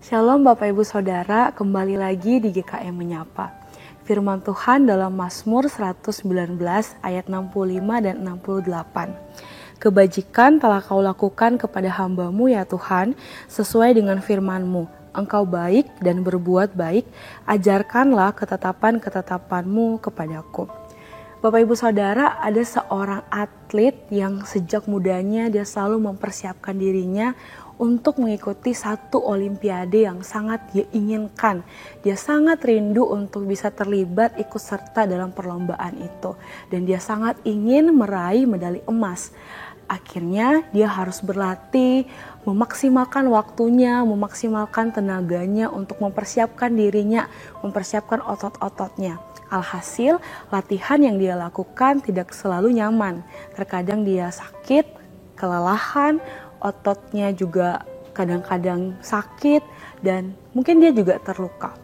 Shalom Bapak Ibu Saudara, kembali lagi di GKM Menyapa. Firman Tuhan dalam Mazmur 119 ayat 65 dan 68. Kebajikan telah kau lakukan kepada hamba-Mu ya Tuhan, sesuai dengan firman-Mu. Engkau baik dan berbuat baik, ajarkanlah ketetapan-ketetapan-Mu kepadaku. Bapak Ibu Saudara, ada seorang atlet yang sejak mudanya dia selalu mempersiapkan dirinya untuk mengikuti satu olimpiade yang sangat dia inginkan. Dia sangat rindu untuk bisa terlibat ikut serta dalam perlombaan itu. Dan dia sangat ingin meraih medali emas. Akhirnya dia harus berlatih, memaksimalkan waktunya, memaksimalkan tenaganya untuk mempersiapkan dirinya, mempersiapkan otot-ototnya. Alhasil, latihan yang dia lakukan tidak selalu nyaman. Terkadang dia sakit, kelelahan, ototnya juga kadang-kadang sakit, dan mungkin dia juga terluka.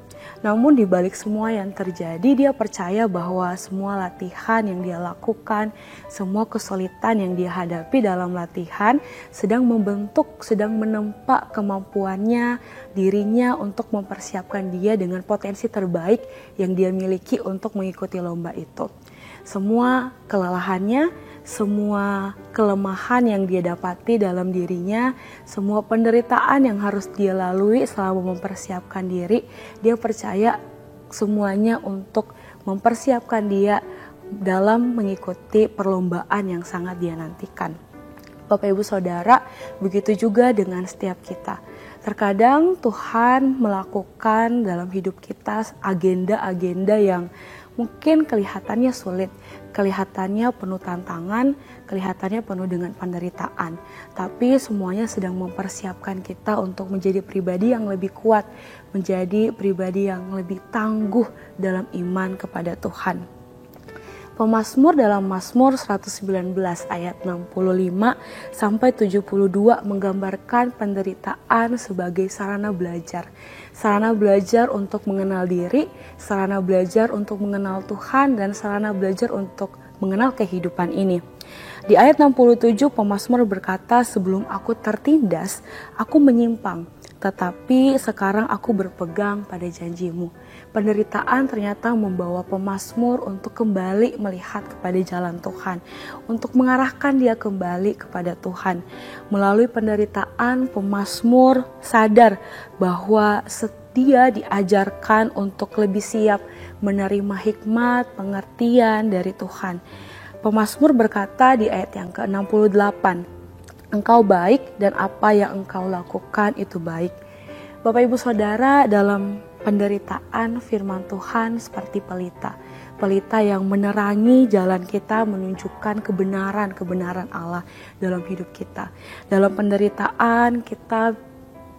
Namun di balik semua yang terjadi, dia percaya bahwa semua latihan yang dia lakukan, semua kesulitan yang dia hadapi dalam latihan sedang membentuk, sedang menempa kemampuannya, dirinya untuk mempersiapkan dia dengan potensi terbaik yang dia miliki untuk mengikuti lomba itu. Semua kelelahannya, semua kelemahan yang dia dapati dalam dirinya, semua penderitaan yang harus dia lalui selama mempersiapkan diri, dia percaya semuanya untuk mempersiapkan dia dalam mengikuti perlombaan yang sangat dia nantikan. Bapak Ibu Saudara, begitu juga dengan setiap kita. Terkadang Tuhan melakukan dalam hidup kita agenda-agenda yang mungkin kelihatannya sulit, kelihatannya penuh tantangan, kelihatannya penuh dengan penderitaan. Tapi semuanya sedang mempersiapkan kita untuk menjadi pribadi yang lebih kuat, menjadi pribadi yang lebih tangguh dalam iman kepada Tuhan. Pemazmur dalam Mazmur 119 ayat 65 sampai 72 menggambarkan penderitaan sebagai sarana belajar. Sarana belajar untuk mengenal diri, sarana belajar untuk mengenal Tuhan, dan sarana belajar untuk mengenal kehidupan ini. Di ayat 67 pemazmur berkata, sebelum aku tertindas, aku menyimpang, tetapi sekarang aku berpegang pada janji-Mu. Penderitaan ternyata membawa pemazmur untuk kembali melihat kepada jalan Tuhan, untuk mengarahkan dia kembali kepada Tuhan. Melalui penderitaan, pemazmur sadar bahwa dia diajarkan untuk lebih siap menerima hikmat, pengertian dari Tuhan. Pemazmur berkata di ayat yang ke-68, Engkau baik dan apa yang Engkau lakukan itu baik. Bapak Ibu Saudara, dalam penderitaan firman Tuhan seperti pelita. Pelita yang menerangi jalan kita, menunjukkan kebenaran Allah dalam hidup kita. Dalam penderitaan kita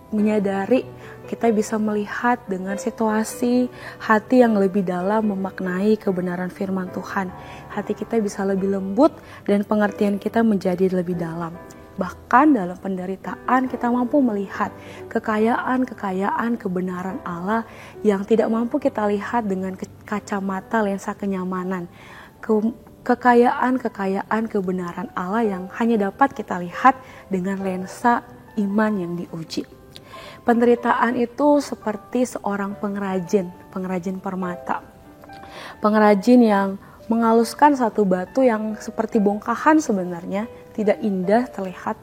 menyadari, kita bisa melihat dengan situasi hati yang lebih dalam memaknai kebenaran firman Tuhan. Hati kita bisa lebih lembut dan pengertian kita menjadi lebih dalam. Bahkan dalam penderitaan kita mampu melihat kekayaan kebenaran Allah yang tidak mampu kita lihat dengan kacamata lensa kenyamanan. Kekayaan kebenaran Allah yang hanya dapat kita lihat dengan lensa iman yang diuji. Penderitaan itu seperti seorang pengrajin permata. Pengrajin yang menghaluskan satu batu yang seperti bongkahan sebenarnya, tidak indah terlihat,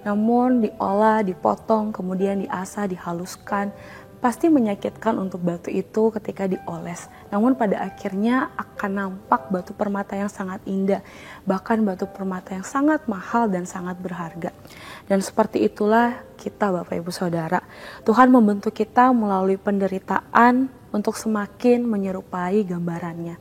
namun diolah, dipotong, kemudian diasah, dihaluskan. Pasti menyakitkan untuk batu itu ketika dioles. Namun pada akhirnya akan nampak batu permata yang sangat indah. Bahkan batu permata yang sangat mahal dan sangat berharga. Dan seperti itulah kita Bapak Ibu Saudara. Tuhan membentuk kita melalui penderitaan untuk semakin menyerupai gambarannya.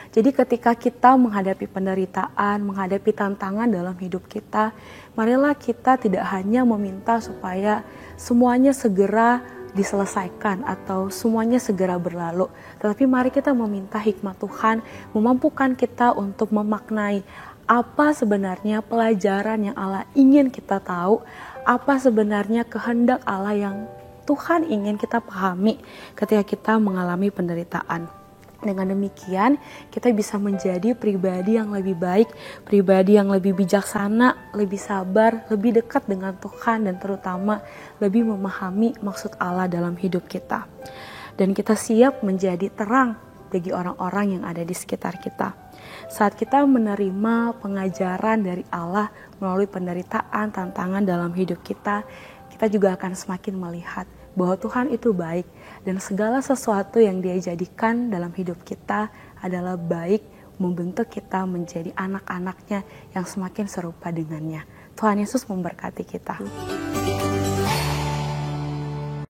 Jadi ketika kita menghadapi penderitaan, menghadapi tantangan dalam hidup kita, marilah kita tidak hanya meminta supaya semuanya segera diselesaikan atau semuanya segera berlalu. Tetapi mari kita meminta hikmat Tuhan memampukan kita untuk memaknai apa sebenarnya pelajaran yang Allah ingin kita tahu, apa sebenarnya kehendak Allah yang Tuhan ingin kita pahami ketika kita mengalami penderitaan. Dengan demikian, kita bisa menjadi pribadi yang lebih baik, pribadi yang lebih bijaksana, lebih sabar, lebih dekat dengan Tuhan, dan terutama lebih memahami maksud Allah dalam hidup kita. Dan kita siap menjadi terang bagi orang-orang yang ada di sekitar kita. Saat kita menerima pengajaran dari Allah melalui penderitaan, tantangan dalam hidup kita, kita juga akan semakin melihat bahwa Tuhan itu baik dan segala sesuatu yang Dia jadikan dalam hidup kita adalah baik, membentuk kita menjadi anak-anaknya yang semakin serupa dengannya. Tuhan Yesus memberkati kita.